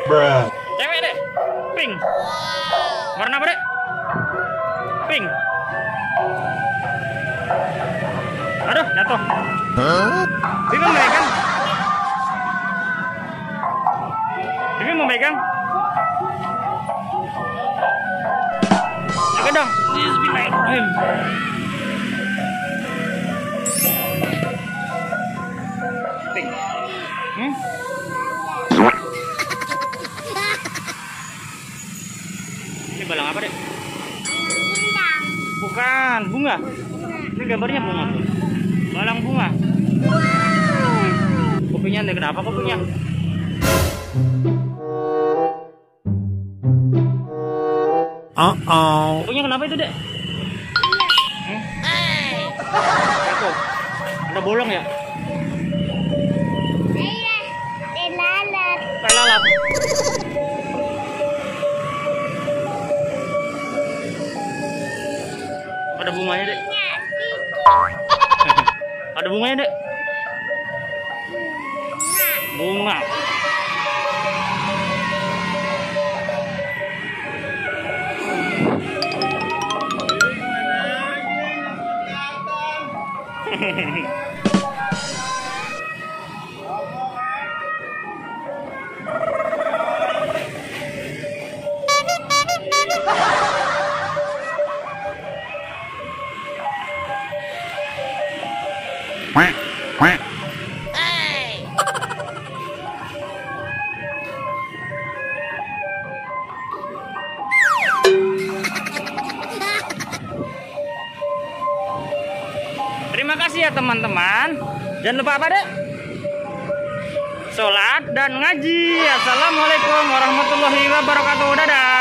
Cewek deh. Pink. Warna apa deh? Pink. Aduh, jatuh. Bibi mau megang? Bibi mau megang? Jaga dong. Bismillahirrahmanirrahim. Pink. Ini balang apa deh? Bukan, bunga. Ini gambarnya bunga. Balang bunga. Kopinya nih, kenapa kopinya? Kopinya kenapa itu, Dek? Jatuh. Ada bolong ya? Lalat. Ada bunganya, Dek. Ada bunganya, Dek. Bunga. Terima kasih ya teman-teman. Jangan lupa apa deh? Sholat dan ngaji. Assalamualaikum warahmatullahi wabarakatuh. Dadah.